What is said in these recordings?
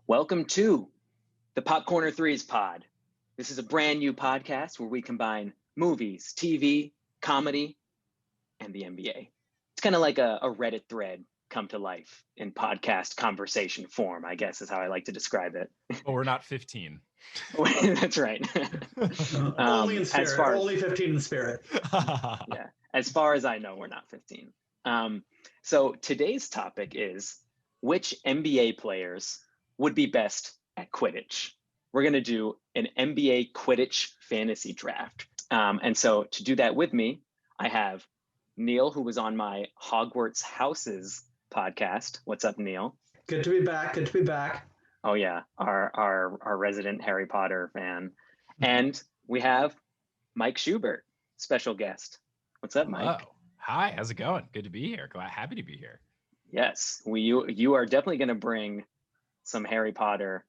Welcome to the Popcorner Threes Pod. This is a brand new podcast where we combine movies, TV, comedy, and the NBA. It's kind of like a Reddit thread come to life in podcast conversation form, I guess is how I like to describe it. But we're not 15. That's right. Only in spirit. Only 15 in spirit. Yeah. As far as I know, we're not 15. So today's topic is which NBA players would be best at Quidditch. We're going to do an NBA Quidditch fantasy draft. And so to do that with me, I have Neel, who was on my Hogwarts Houses podcast. What's up, Neel? Good to be back. Good to be back. Oh yeah, our resident Harry Potter fan. And we have Mike Schubert, special guest. What's up, Mike? Hello. Hi, how's it going? Good to be here. Happy to be here. Yes, you are definitely going to bring some Harry Potter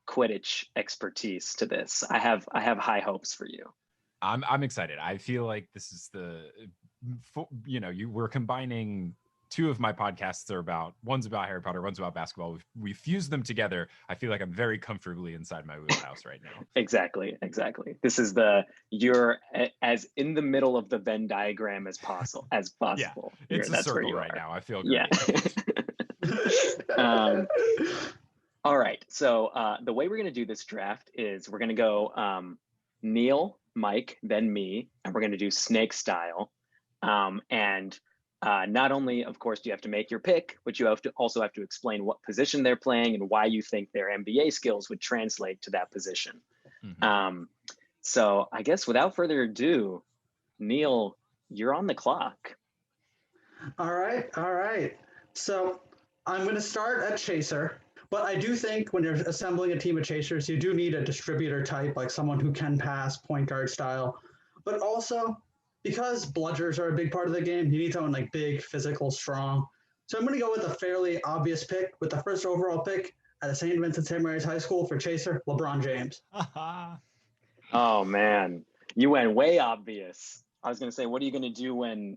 Quidditch expertise to this. I have high hopes for you. I'm excited. I feel like this is we're combining two of my podcasts are about, one's about Harry Potter, one's about basketball. We fused them together. I feel like I'm very comfortably inside my wheelhouse right now. Exactly. This is you're as in the middle of the Venn diagram as possible. Yeah, it's a circle right now. I feel great. Yeah. All right. So the way we're going to do this draft is we're going to go Neel, Mike, then me, and we're going to do snake style. Not only, of course, do you have to make your pick, but you also have to explain what position they're playing and why you think their NBA skills would translate to that position. Mm-hmm. So I guess without further ado, Neel, you're on the clock. All right. So I'm going to start at Chaser, but I do think when you're assembling a team of Chasers, you do need a distributor type, like someone who can pass, point guard style, but also because bludgers are a big part of the game, you need someone like big, physical, strong. So I'm going to go with a fairly obvious pick with the first overall pick at St. Vincent St. Mary's High School for Chaser, LeBron James. Oh, man. You went way obvious. I was going to say, what are you going to do when,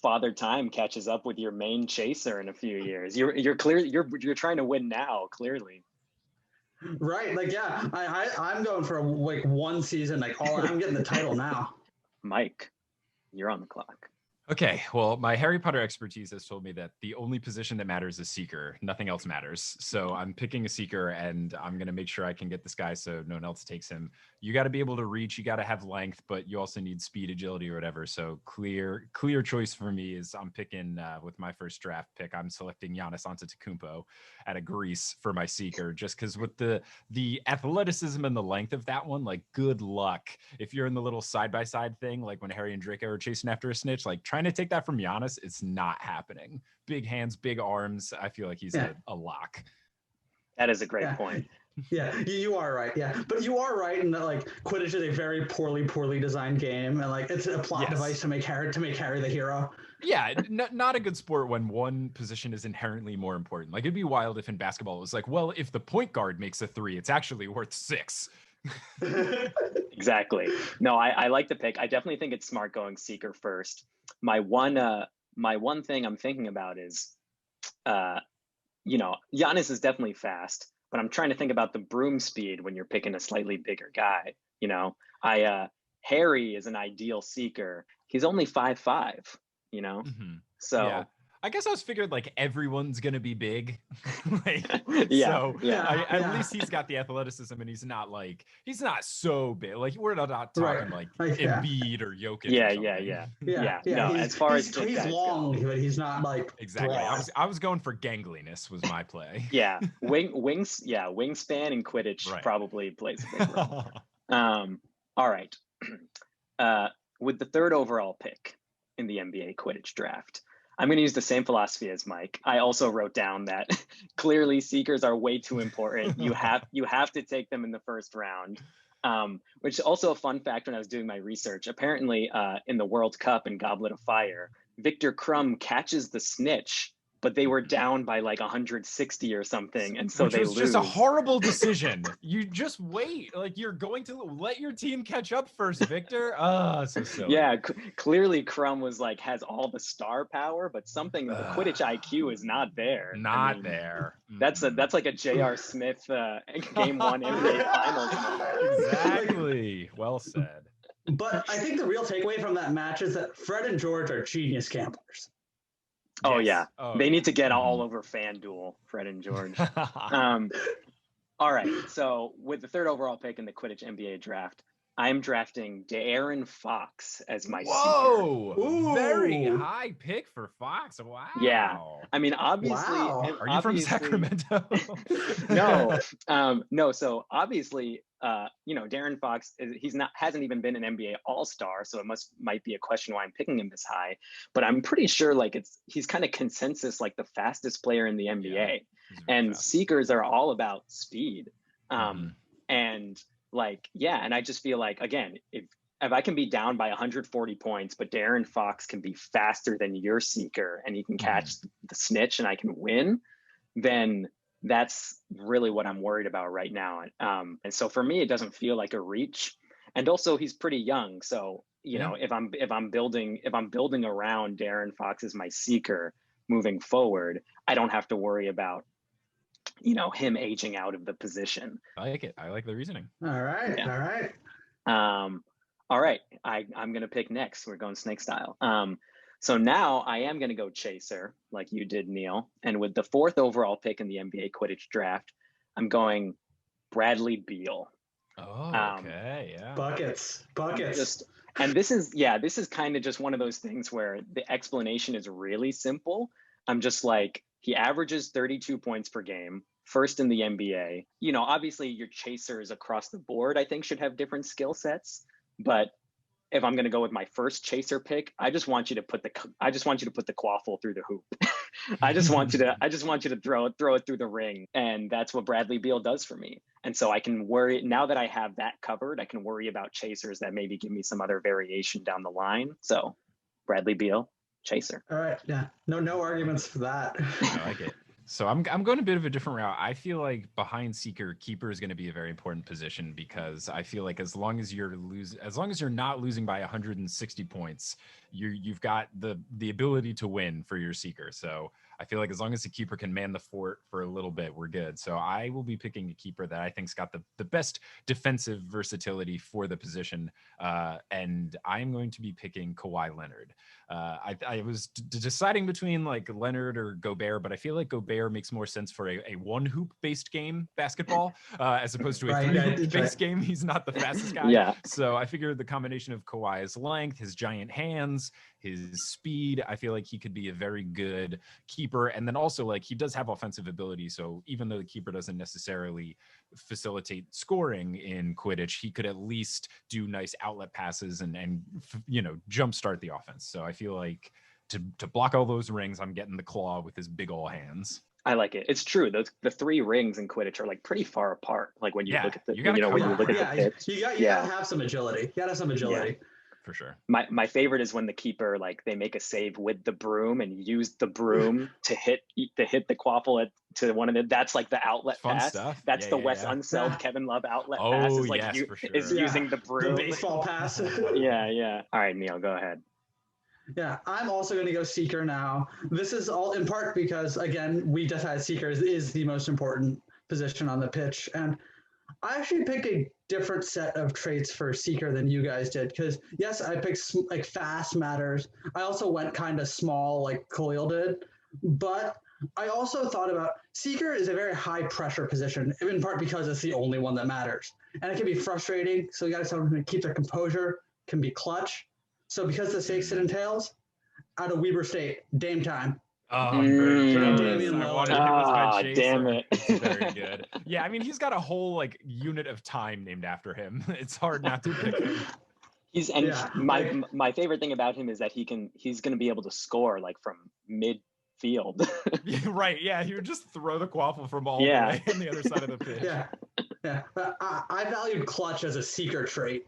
Father Time catches up with your main Chaser in a few years? You're trying to win now, clearly. Right. I'm going for one season. I'm getting the title now. Mike, you're on the clock. Okay, well, my Harry Potter expertise has told me that the only position that matters is seeker. Nothing else matters. So I'm picking a seeker, and I'm going to make sure I can get this guy so no one else takes him. You got to be able to reach. You got to have length, but you also need speed, agility, or whatever. So clear choice for me is I'm picking with my first draft pick. I'm selecting Giannis Antetokounmpo out of Greece for my seeker, just because with the athleticism and the length of that one, good luck if you're in the little side-by-side thing, like when Harry and Draco are chasing after a snitch, trying to take that from Giannis, it's not happening. Big hands, big arms. I feel like he's a lock. That is a great point. Yeah, you are right. Yeah, but you are right in that Quidditch is a very poorly designed game, and it's a plot device to make Harry the hero. Yeah, not a good sport when one position is inherently more important. It'd be wild if in basketball it was if the point guard makes a three, it's actually worth 6. Exactly. No, I like the pick. I definitely think it's smart going seeker first. My one thing I'm thinking about is, Giannis is definitely fast, but I'm trying to think about the broom speed when you're picking a slightly bigger guy. Harry is an ideal seeker. He's only 5'5", Mm-hmm. So yeah. I guess I was figured everyone's gonna be big. At least he's got the athleticism, and he's not so big. We're not talking Embiid or Jokic. Yeah. No, as far as he's long, but he's not exactly. Broad. I was going for gangliness was my play. Yeah, wingspan in Quidditch probably plays a big role. All right. With the third overall pick in the NBA Quidditch draft, I'm going to use the same philosophy as Mike. I also wrote down that clearly seekers are way too important. You have to take them in the first round, which is also a fun fact when I was doing my research. Apparently, in the World Cup in Goblet of Fire, Victor Crumb catches the snitch but they were down by like 160 or something, and so Which they was lose. just a horrible decision. You just wait. Like, you're going to let your team catch up first, Victor. So silly. Yeah, clearly Crumb was like has all the star power, but something the Quidditch IQ is not there. Not there. That's like a J.R. Smith game 1 NBA Finals. Exactly. Well said. But I think the real takeaway from that match is that Fred and George are genius gamblers. Oh Yes. yeah, they need to get all over FanDuel, Fred and George. All right, so with the 3rd overall pick in the Quidditch NBA draft, I'm drafting De'Aaron Fox as my Whoa! Ooh. Very high pick for Fox. Wow. Yeah, I mean, obviously. Wow. Are you from Sacramento? No. So obviously, De'Aaron Fox hasn't even been an NBA All-Star, so it might be a question why I'm picking him this high. But I'm pretty sure like he's kind of consensus like the fastest player in the NBA, and seekers are all about speed. And like, yeah, and I just feel like, again, if I can be down by 140 points, but De'Aaron Fox can be faster than your seeker and he can catch the snitch and I can win, then that's really what I'm worried about right now. And so for me, it doesn't feel like a reach. And also he's pretty young. So, you know, if I'm building around De'Aaron Fox as my seeker moving forward, I don't have to worry about, him aging out of the position. I like it. I like the reasoning. All right. Yeah. All right. All right. I'm going to pick next. We're going snake style. So now I am going to go chaser like you did, Neel. And with the 4th overall pick in the NBA Quidditch draft, I'm going Bradley Beal. Oh, okay. Yeah. Buckets. And this is kind of just one of those things where the explanation is really simple. I'm just like, he averages 32 points per game, first in the NBA. Obviously your chasers across the board, I think, should have different skill sets. But if I'm going to go with my first chaser pick, I just want you to put the quaffle through the hoop. I just want you to throw it through the ring, and that's what Bradley Beal does for me. And so I can worry now that I have that covered. I can worry about chasers that maybe give me some other variation down the line. So Bradley Beal, chaser. All right. Yeah. No arguments for that. I like it. So I'm going a bit of a different route. I feel like behind seeker, keeper is going to be a very important position, because I feel like as long as you're not losing by 160 points, you've got the ability to win for your seeker. So I feel like as long as the keeper can man the fort for a little bit, we're good. So I will be picking a keeper that I think's got the best defensive versatility for the position, and I'm going to be picking Kawhi Leonard. I was deciding between like Leonard or Gobert, but I feel like Gobert makes more sense for a one hoop based game basketball as opposed to a 3 hoop based game. He's not the fastest guy. Yeah. So I figured the combination of Kawhi's length, his giant hands, his speed, I feel like he could be a very good keeper. And then also, like, he does have offensive ability. So even though the keeper doesn't necessarily facilitate scoring in Quidditch, he could at least do nice outlet passes and jumpstart the offense. So I feel like to block all those rings, I'm getting the claw with his big ol' hands. I like it. It's true. The 3 rings in Quidditch are like pretty far apart. Like when you look at the, when you look at the pitch. You gotta have some agility. Yeah, for sure. My favorite is when the keeper, like, they make a save with the broom and use the broom to hit the quaffle to one of the. That's like the outlet Fun pass. Stuff. That's the Wes Unseld Kevin Love outlet pass. Is like using the broom. The baseball pass. Yeah. All right, Neel, go ahead. Yeah, I'm also going to go seeker now. This is all in part because, again, we decided seekers is the most important position on the pitch. And I actually picked a different set of traits for seeker than you guys did. Because, yes, I picked like fast matters. I also went kind of small like Khalil did. But I also thought about seeker is a very high pressure position, in part because it's the only one that matters. And it can be frustrating. So you got to someone who can keep their composure, can be clutch. So because the stakes it entails, out of Weber State, Dame time. Oh, I'm very jealous. I wanted him as my chaser. Damn it. It's very good. Yeah, I mean, he's got a whole like unit of time named after him. It's hard not to pick him. My favorite thing about him is that he's going to be able to score like from midfield. Right. Yeah, he would just throw the quaffle from all the way on the other side of the pitch. Yeah. But I valued clutch as a seeker trait.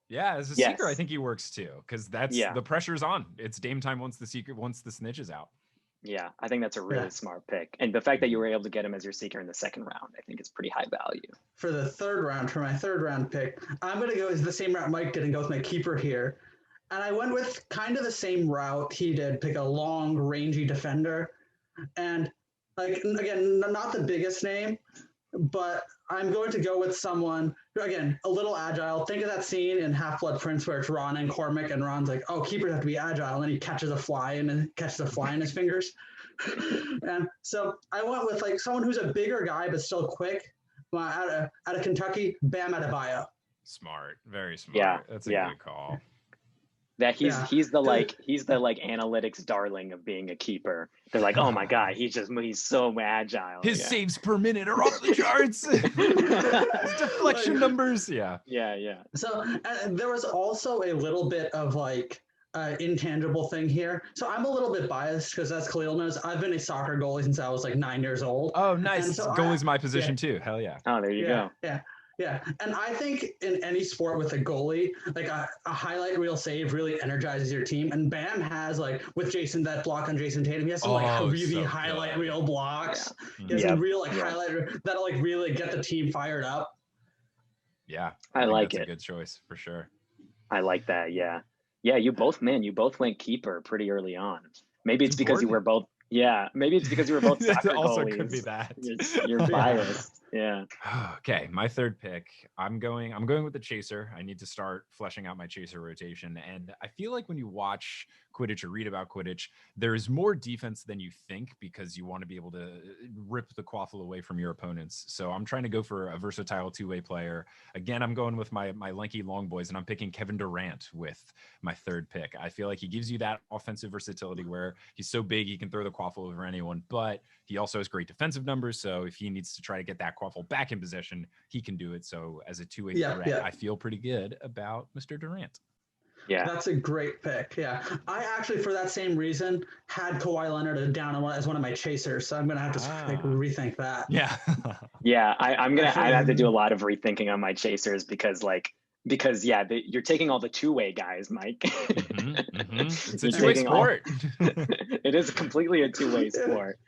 Yeah, as a seeker, I think he works too, because that's the pressure's on. It's Dame time once the snitch is out. Yeah, I think that's a really smart pick. And the fact that you were able to get him as your seeker in the second round, I think is pretty high value. For the third round, for my third round pick, I'm going to go is the same route Mike did and go with my keeper here. And I went with kind of the same route he did, pick a long, rangy defender. And like, again, not the biggest name, but I'm going to go with someone who, again, a little agile. Think of that scene in Half-Blood Prince where it's Ron and Cormac, and Ron's like, "Oh, keepers have to be agile," and then he catches a fly in his fingers. And so I went with like someone who's a bigger guy but still quick. Out of Kentucky, Bam Adebayo. Smart, very smart. Yeah, that's a good call. That he's the analytics darling of being a keeper. They're like, oh my god, he's so agile. His saves per minute are off the charts. His deflection numbers, yeah. So there was also a little bit of like intangible thing here. So I'm a little bit biased because, as Khalil knows, I've been a soccer goalie since I was like 9 years old. Oh, nice. So goalie's my position too. Hell yeah. Oh, there you go. Yeah, and I think in any sport with a goalie, like a highlight reel save really energizes your team. And Bam has, like, with Jason, that block on Jason Tatum, he has some really highlight reel blocks. Yeah. He has some real highlight that'll like really get the team fired up. Yeah, I like it. That's a good choice for sure. I like that. Yeah, you both went keeper pretty early on. Maybe it's because you were both. Yeah, maybe it's because you were both soccer goalies. Also could be that. You're biased. Yeah. Okay, my third pick. I'm going with the chaser. I need to start fleshing out my chaser rotation. And I feel like when you watch Quidditch or read about Quidditch, there is more defense than you think because you want to be able to rip the quaffle away from your opponents. So I'm trying to go for a versatile two-way player. Again, I'm going with my lanky long boys, and I'm picking Kevin Durant with my third pick. I feel like he gives you that offensive versatility where he's so big he can throw the quaffle over anyone, but he also has great defensive numbers. So if he needs to try to get that quaffle back in possession, he can do it. So as a two-way threat, I feel pretty good about Mr. Durant. Yeah, that's a great pick. Yeah, I actually, for that same reason, had Kawhi Leonard down as one of my chasers, so I'm gonna have to rethink that. Yeah, I have to do a lot of rethinking on my chasers because you're taking all the two-way guys, Mike. It's a two-way sport. It is completely a two-way sport.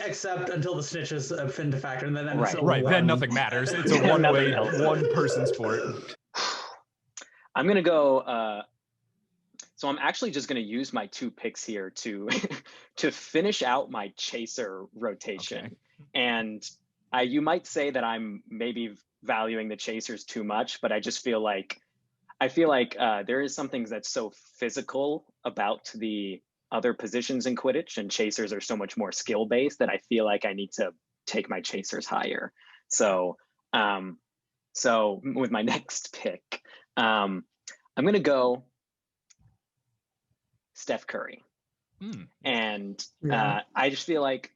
Except until the snitches fit into factor, and then then nothing matters. It's a one-way, one-person sport. I'm going to go, so I'm actually just going to use my 2 picks here to finish out my chaser rotation. Okay. And you might say that I'm maybe valuing the chasers too much, but I just feel like, there is something that's so physical about the other positions in Quidditch, and chasers are so much more skill-based that I feel like I need to take my chasers higher. So with my next pick, I'm going to go Steph Curry. And I just feel like,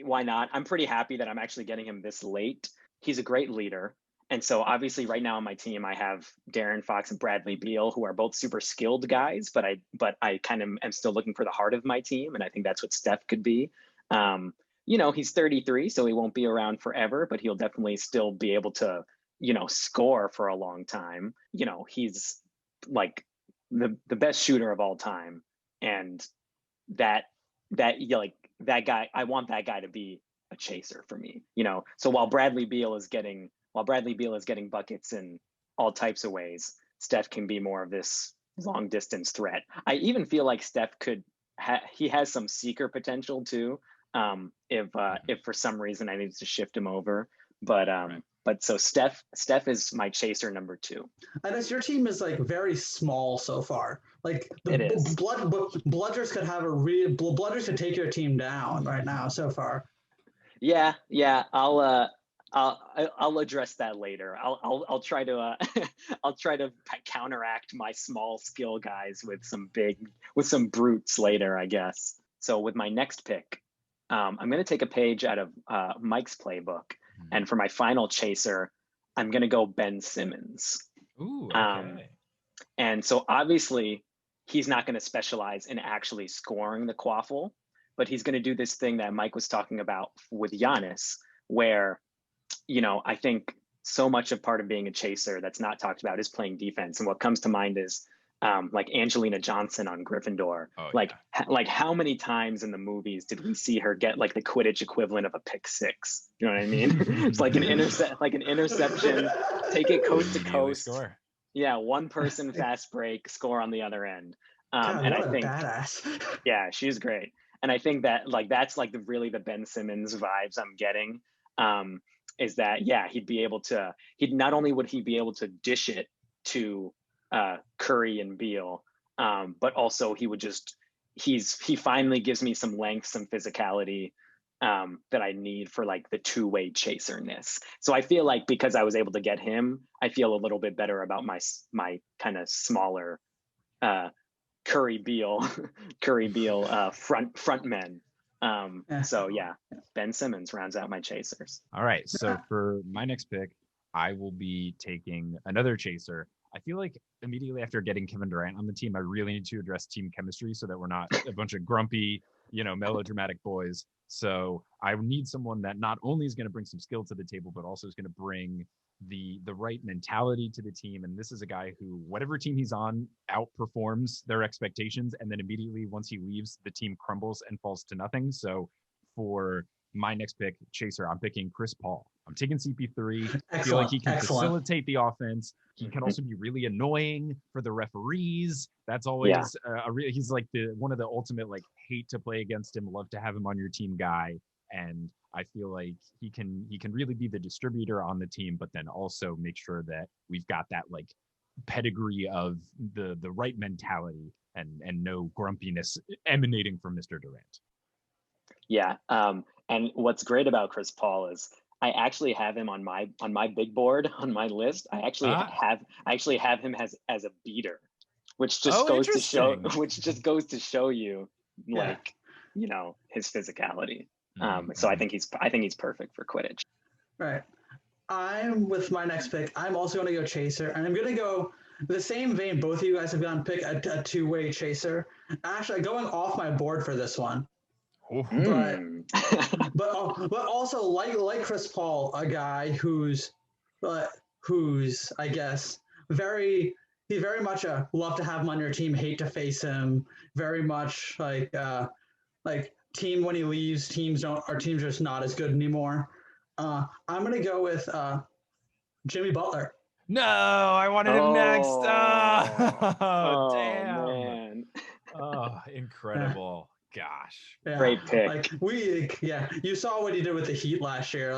why not? I'm pretty happy that I'm actually getting him this late. He's a great leader. And so obviously right now on my team, I have Darren Fox and Bradley Beal, who are both super skilled guys, but I kind of am still looking for the heart of my team. And I think that's what Steph could be. He's 33, so he won't be around forever, but he'll definitely still be able to, score for a long time. He's like the best shooter of all time. And that guy, I want that guy to be a chaser for me, so while Bradley Beal is getting buckets in all types of ways, Steph can be more of this long distance threat. I even feel like Steph he has some seeker potential too. If for some reason I need to shift him over, but so Steph is my chaser number 2. And as your team is like very small so far, like bludgers could have bludgers could take your team down right now so far. Yeah. I'll address that later. I'll try to counteract my small skill guys with some brutes later, I guess. So with my next pick, I'm going to take a page out of Mike's playbook, and for my final chaser, I'm going to go Ben Simmons. Ooh, okay. And so obviously he's not going to specialize in actually scoring the quaffle, but he's going to do this thing that Mike was talking about with Giannis, where, I think so much of part of being a chaser that's not talked about is playing defense. And what comes to mind is like Angelina Johnson on Gryffindor. Like how many times in the movies did we see her get like the Quidditch equivalent of a pick six? You know what I mean? It's like an interception, take it coast to coast. Score. Yeah, one person fast break, score on the other end. God, and what I think badass. Yeah, she's great. And I think that like that's like really the Ben Simmons vibes I'm getting. Is that he'd not only would he be able to dish it to Curry and Beal, but also he finally gives me some length, some physicality that I need for like the two-way chaserness. So I feel like because I was able to get him, I feel a little bit better about my kind of smaller Curry Beal front men. So yeah, Ben Simmons rounds out my chasers. All right, so for my next pick, I will be taking another chaser. I feel like immediately after getting Kevin Durant on the team, I really need to address team chemistry so that we're not a bunch of grumpy, melodramatic boys. So I need someone that not only is going to bring some skill to the table, but also is going to bring the right mentality to the team. And this is a guy who, whatever team he's on, outperforms their expectations. And then immediately once he leaves, the team crumbles and falls to nothing. So for my next pick, chaser, I'm picking Chris Paul. I'm taking CP3. I feel like he can facilitate the offense. He can also be really annoying for the referees. That's always he's like one of the ultimate like hate to play against him, love to have him on your team guy. And I feel like he can really be the distributor on the team, but then also make sure that we've got that like pedigree of the right mentality and no grumpiness emanating from Mr. Durant. Yeah. And what's great about Chris Paul is I actually have him on my big board on my list. I actually have him as a beater, which just goes to show you like his physicality. So I think he's perfect for Quidditch. Right. I'm with my next pick. I'm also going to go chaser, and I'm going to go the same vein. Both of you guys have gone pick a two-way chaser. Actually, going off my board for this one. But also like Chris Paul, a guy who's I guess he very much love to have him on your team, hate to face him. Very much like team when he leaves, teams are just not as good anymore. I'm gonna go with Jimmy Butler. No, I wanted him next. Oh, damn. Man. Oh, incredible. Gosh. Yeah. Great pick. Like you saw what he did with the Heat last year,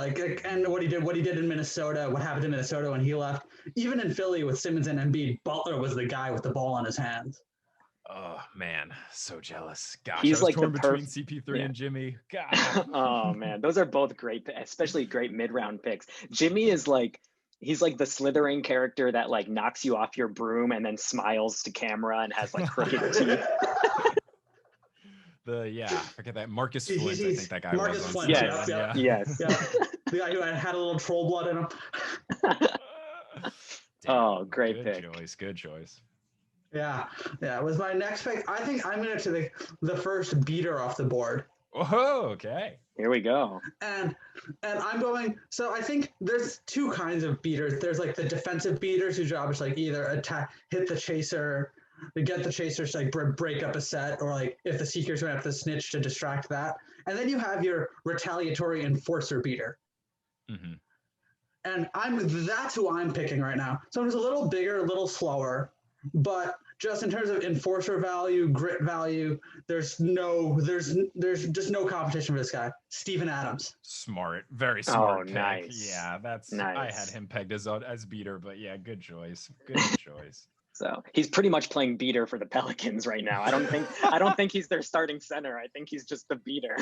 and what he did in Minnesota, what happened in Minnesota when he left. Even in Philly with Simmons and Embiid, Butler was the guy with the ball on his hands. Oh man, so jealous. Gosh, he's like torn between CP3 and Jimmy. God. Oh man, those are both great, especially great mid-round picks. Jimmy is he's like the Slytherin character that like knocks you off your broom and then smiles to camera and has like crooked teeth. Forget that Marcus Flint. I think that guy Marcus was. Flint. Yes. The guy who had a little troll blood in him. Oh, great good pick. Good choice. Yeah. With my next pick, I think I'm going to the first beater off the board. Oh, okay. Here we go. And I'm going. So I think there's two kinds of beaters. There's like the defensive beaters whose job is like either attack, hit the chaser, get the chasers to like break up a set, or like if the seeker's going to have to snitch to distract that. And then you have your retaliatory enforcer beater. Mm-hmm. And that's who I'm picking right now. So it's a little bigger, a little slower, but just in terms of enforcer value, grit value, there's just no competition for this guy. Steven Adams. Smart, very smart. Oh, pick. nice. Yeah, that's nice. I had him pegged as beater, but yeah, good choice. Good choice. So he's pretty much playing beater for the Pelicans right now. I don't think he's their starting center. I think he's just the beater.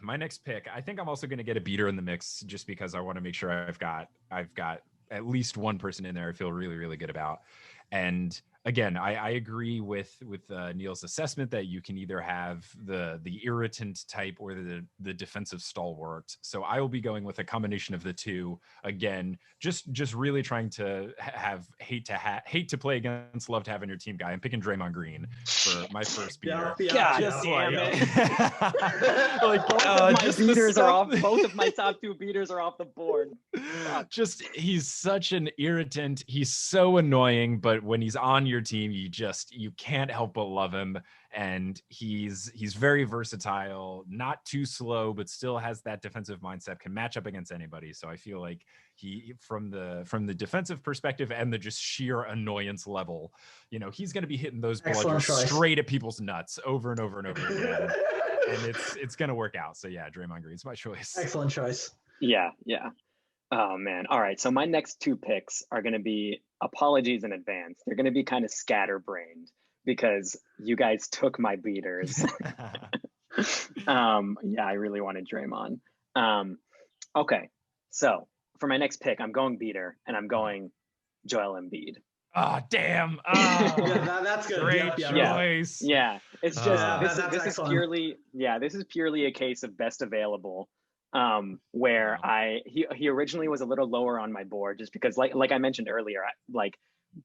My next pick, I think I'm also going to get a beater in the mix, just because I want to make sure I've got at least one person in there I feel really, really good about. And again, I agree with Neel's assessment that you can either have the irritant type or the defensive stalwart. So I will be going with a combination of the two. Again, just really trying to hate to play against, love to have in your team guy. I'm picking Draymond Green for my first beater. God damn it! Both of my top two beaters are off the board. He's such an irritant. He's so annoying, but when he's on your your team, you can't help but love him. And he's very versatile, not too slow, but still has that defensive mindset, can match up against anybody. So I feel like he, from the defensive perspective and the just sheer annoyance level, he's going to be hitting those bludgers straight at people's nuts over and over and over again. And it's going to work out. So yeah, Draymond Green's my choice. Excellent choice. Yeah. Oh man. All right. So my next two picks are going to be, apologies in advance, they're going to be kind of scatterbrained because you guys took my beaters. Yeah, I really wanted Draymond. Okay. So for my next pick, I'm going beater and I'm going Joel Embiid. Oh, damn. Oh, yeah, that's good. Great choice. Yeah. It's just, this is purely a case of best available. Where he originally was a little lower on my board just because like I mentioned earlier, like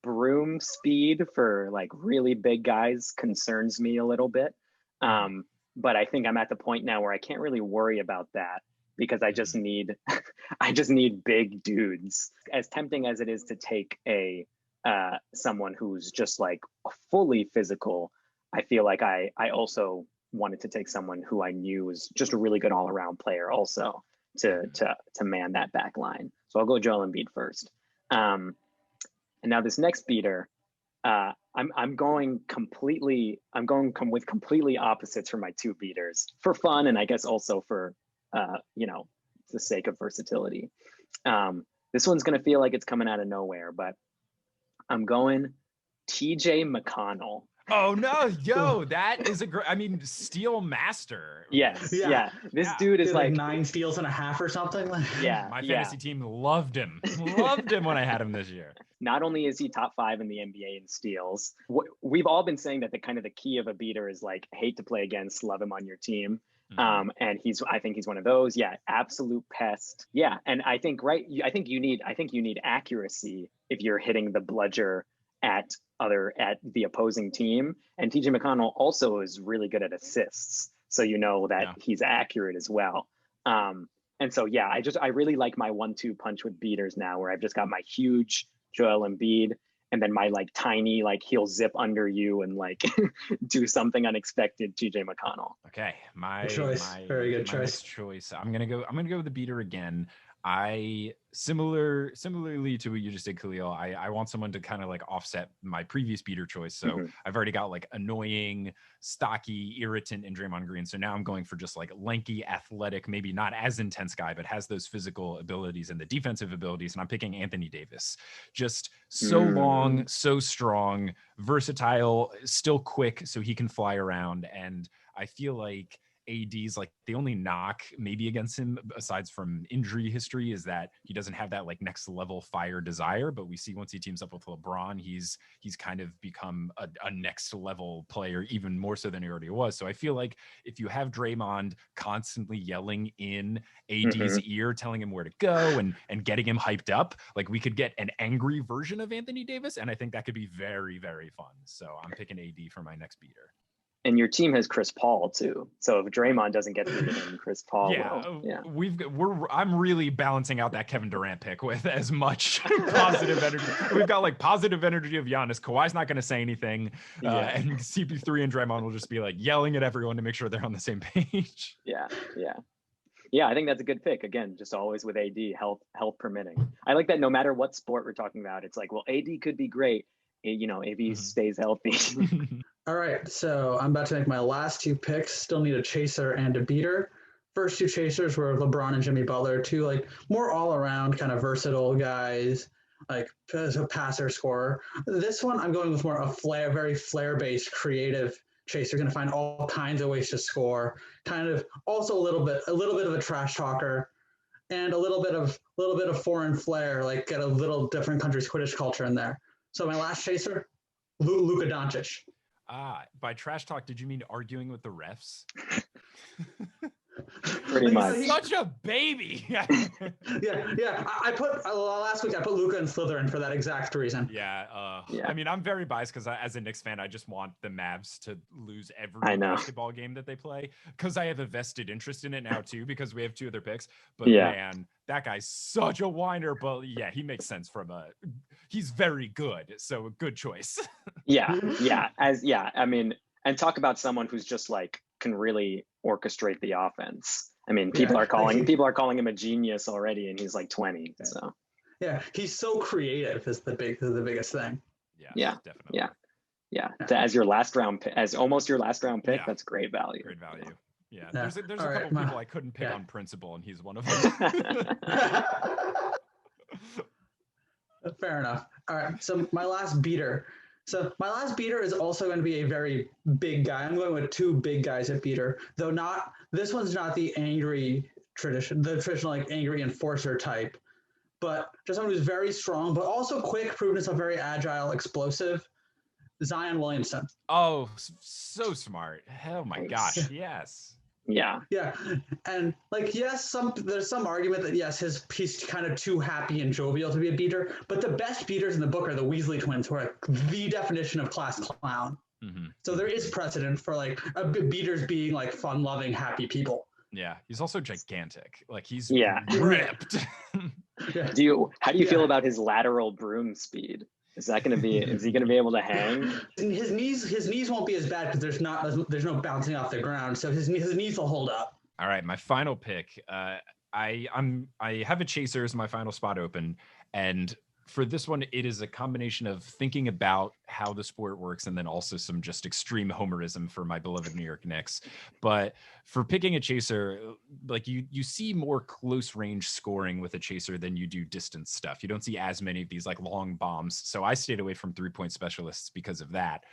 broom speed for like really big guys concerns me a little bit. But I think I'm at the point now where I can't really worry about that because I just need big dudes. As tempting as it is to take someone who's just like fully physical, I feel like I also wanted to take someone who I knew was just a really good all-around player also to man that back line. So I'll go Joel Embiid first. And now this next beater, I'm going with completely opposites for my two beaters for fun, and I guess also for the sake of versatility. This one's gonna feel like it's coming out of nowhere, but I'm going TJ McConnell. Oh no, yo, that is steal master. Yes, yeah. This dude is like 9 steals and a half or something. Yeah, my fantasy team loved him when I had him this year. Not only is he top 5 in the NBA in steals, we've all been saying that the key of a beater is like hate to play against, love him on your team. And I think he's one of those. Yeah, absolute pest. Yeah, and I think you need accuracy if you're hitting the bludger at the opposing team. And TJ McConnell also is really good at assists, so that he's accurate as well. And so yeah, I really like my 1-2 punch with beaters now, where I've just got my huge Joel Embiid and then my like tiny, like he'll zip under you and like do something unexpected TJ McConnell. Okay, very good choice. I'm gonna go with the beater again. I similarly to what you just did, Khalil, I want someone to kind of like offset my previous beater choice. So I've already got like annoying, stocky, irritant in Draymond Green. So now I'm going for just like lanky, athletic, maybe not as intense guy, but has those physical abilities and the defensive abilities. And I'm picking Anthony Davis. Just so long, so strong, versatile, still quick, so he can fly around. And I feel like AD's like the only knock maybe against him aside from injury history is that he doesn't have that like next level fire desire, but we see once he teams up with LeBron, he's kind of become a next level player, even more so than he already was. So I feel like if you have Draymond constantly yelling in AD's ear, telling him where to go and getting him hyped up, like we could get an angry version of Anthony Davis, and I think that could be very, very fun. So I'm picking AD for my next beater. And your team has Chris Paul too. So if Draymond doesn't get beaten in, Chris Paul will. Yeah. I'm really balancing out that Kevin Durant pick with as much positive energy. We've got like positive energy of Giannis. Kawhi's not going to say anything. And CP3 and Draymond will just be like yelling at everyone to make sure they're on the same page. Yeah. I think that's a good pick. Again, just always with AD, health permitting. I like that no matter what sport we're talking about, it's like, well, AD could be great. If he stays healthy. All right, so I'm about to make my last 2 picks. Still need a chaser and a beater. First 2 chasers were LeBron and Jimmy Butler, 2 like more all-around kind of versatile guys, like as a passer, scorer. This one I'm going with more a very flair-based, creative chaser. Going to find all kinds of ways to score. Kind of also a little bit of a trash talker, and a little bit of foreign flair, like get a little different country's Quidditch culture in there. So my last chaser, Luka Doncic. By trash talk, did you mean arguing with the refs? Pretty much. Such a baby. yeah. I put last week. I put Luka and Slytherin for that exact reason. Yeah. I mean, I'm very biased because as a Knicks fan, I just want the Mavs to lose every basketball game that they play because I have a vested interest in it now too because we have 2 other picks. But man, that guy's such a whiner. But yeah, he makes sense he's very good. So a good choice. Yeah. I mean, and talk about someone who's just like can really orchestrate the offense. I mean, people are calling him a genius already, and he's like 20. So yeah, he's so creative is the biggest thing. Yeah, definitely. Yeah. As your last round pick, as almost your last round pick, that's great value. Great value. Yeah. There's a couple people I couldn't pick on principle, and he's one of them. Fair enough. All right. So my last beater is also going to be a very big guy. I'm going with 2 big guys at beater, though this one's not the traditional like angry enforcer type, but just someone who's very strong, but also quick, proven himself very agile, explosive. Zion Williamson. Oh, so smart. Oh my gosh. Yes. Yeah. And like, yes, there's some argument that yes, he's kind of too happy and jovial to be a beater, but the best beaters in the book are the Weasley twins, who are the definition of class clown. Mm-hmm. So there is precedent for like beaters being like fun-loving, happy people. Yeah, he's also gigantic. Like he's ripped. How do you feel about his lateral broom speed? Is he going to be able to hang? His knees won't be as bad because there's no bouncing off the ground, so his knees will hold up. All right, my final pick. I have a chaser as my final spot open, and for this one, it is a combination of thinking about how the sport works and then also some just extreme homerism for my beloved New York Knicks. But for picking a chaser, like you see more close range scoring with a chaser than you do distance stuff. You don't see as many of these like long bombs. So I stayed away from 3-point specialists because of that.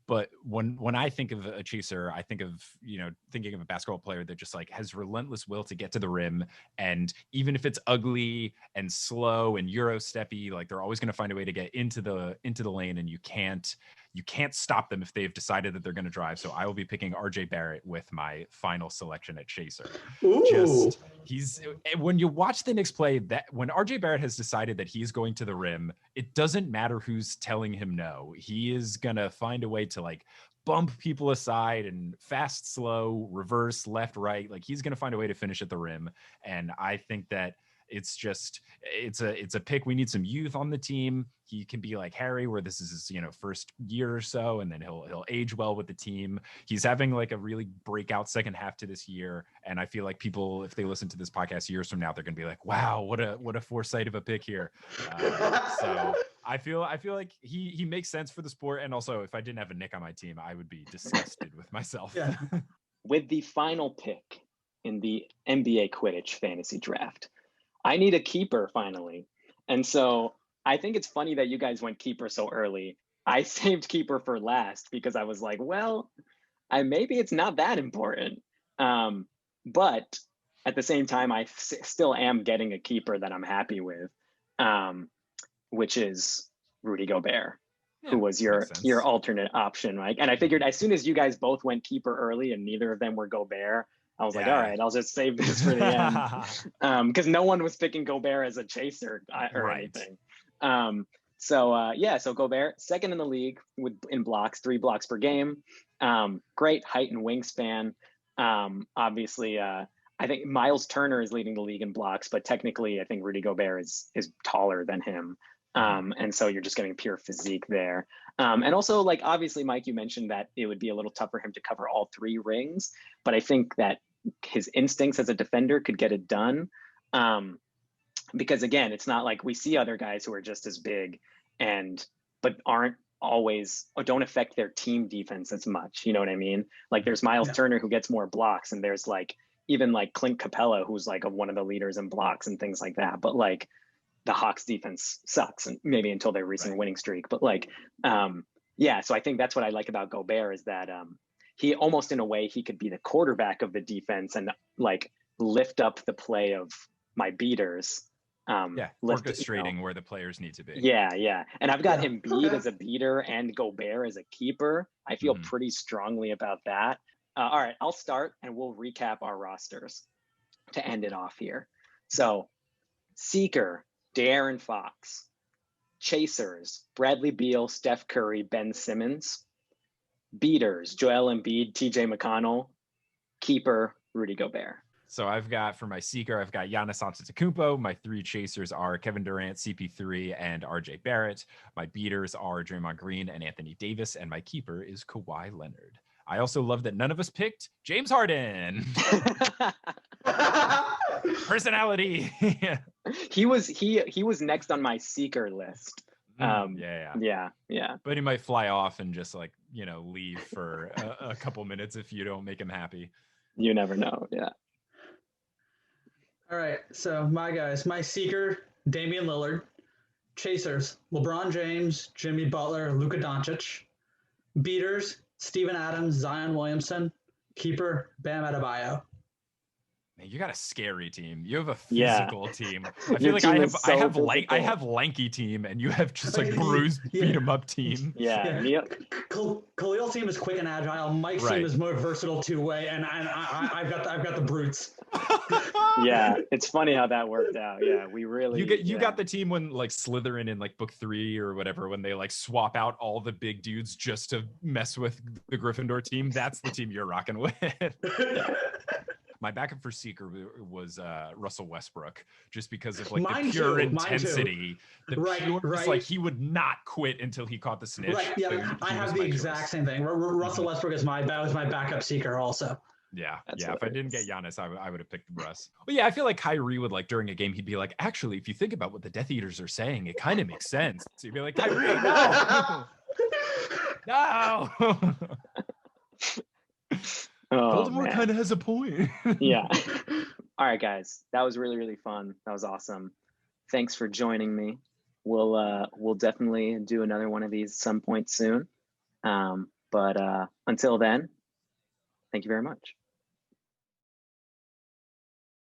But when I think of a chaser, I think of, thinking of a basketball player that just like has relentless will to get to the rim. And even if it's ugly and slow and Euro steppy, like they're always going to find a way to get into the lane, and you can't stop them if they've decided that they're going to drive. So I will be picking RJ Barrett with my final selection at chaser. Ooh. When you watch the Knicks play, that when RJ Barrett has decided that he's going to the rim, it doesn't matter who's telling him no. He is going to find a way to like bump people aside and fast, slow, reverse, left, right. Like he's going to find a way to finish at the rim. And I think that it's a pick. We need some youth on the team. He can be like Harry, where this is his, first year or so, and then he'll age well with the team. He's having like a really breakout second half to this year, and I feel like people, if they listen to this podcast years from now, they're gonna be like, "Wow, what a foresight of a pick here." So I feel like he makes sense for the sport, and also if I didn't have a Nick on my team, I would be disgusted with myself. Yeah. With the final pick in the NBA Quidditch fantasy draft, I need a keeper finally. And so I think it's funny that you guys went keeper so early. I saved keeper for last because I was like, well, maybe it's not that important. But at the same time, I still am getting a keeper that I'm happy with, which is Rudy Gobert, who was your alternate option, right? And I figured as soon as you guys both went keeper early and neither of them were Gobert, I was like, all right, I'll just save this for the end. Because no one was picking Gobert as a chaser or anything. So Gobert, second in the league in blocks, 3 blocks per game. Great height and wingspan. Obviously, I think Miles Turner is leading the league in blocks, but technically I think Rudy Gobert is taller than him. And so you're just getting pure physique there. And also, like, obviously, Mike, you mentioned that it would be a little tough for him to cover all 3 rings, but I think that his instincts as a defender could get it done. Because again, it's not like we see other guys who are just as big but aren't always, or don't affect their team defense as much. You know what I mean? Like there's Miles Turner who gets more blocks, and there's like even like Clint Capella, who's like one of the leaders in blocks and things like that. But like the Hawks defense sucks, and maybe until their recent winning streak. But like, so I think that's what I like about Gobert is that he almost in a way he could be the quarterback of the defense and like lift up the play of my beaters. Orchestrating where the players need to be. Yeah. And I've got Embiid as a beater and Gobert as a keeper. I feel pretty strongly about that. All right, I'll start and we'll recap our rosters. to end it off here. So seeker, De'Aaron Fox. Chasers, Bradley Beal, Steph Curry, Ben Simmons. Beaters, Joel Embiid, TJ McConnell. Keeper, Rudy Gobert. So I've got, for my seeker, I've got Giannis Antetokounmpo. My 3 chasers are Kevin Durant, CP3, and RJ Barrett. My beaters are Draymond Green and Anthony Davis. And my keeper is Kawhi Leonard. I also love that none of us picked James Harden. Personality. He was next on my seeker list. Yeah. But he might fly off and just like, leave for a couple minutes if you don't make him happy. You never know. Yeah. All right. So my guys, my seeker, Damian Lillard. Chasers, LeBron James, Jimmy Butler, Luka Doncic. Beaters, Steven Adams, Zion Williamson. Keeper, Bam Adebayo. Man, you got a scary team. You have a physical team. I feel like I have lanky team, and you have just like bruised, beat 'em up team. Yeah. Khalil's team is quick and agile. Mike's team is more versatile two-way, and I've got the brutes. Yeah, it's funny how that worked out. Yeah, we really you got the team when like Slytherin in like book 3 or whatever, when they like swap out all the big dudes just to mess with the Gryffindor team. That's the team you're rocking with. My backup for seeker was Russell Westbrook, just because of like the pure intensity. Just like he would not quit until he caught the snitch. Right. Yeah, I have the exact same thing. Russell Westbrook was my backup seeker also. Yeah. If I didn't get Giannis, I would have picked Russ. But yeah, I feel like Kyrie would like during a game, he'd be like, actually, if you think about what the Death Eaters are saying, it kind of makes sense. So you'd be like, Kyrie, no, no. Voldemort kind of has a point. Yeah. All right, guys. That was really, really fun. That was awesome. Thanks for joining me. We'll definitely do another one of these some point soon. But until then, thank you very much.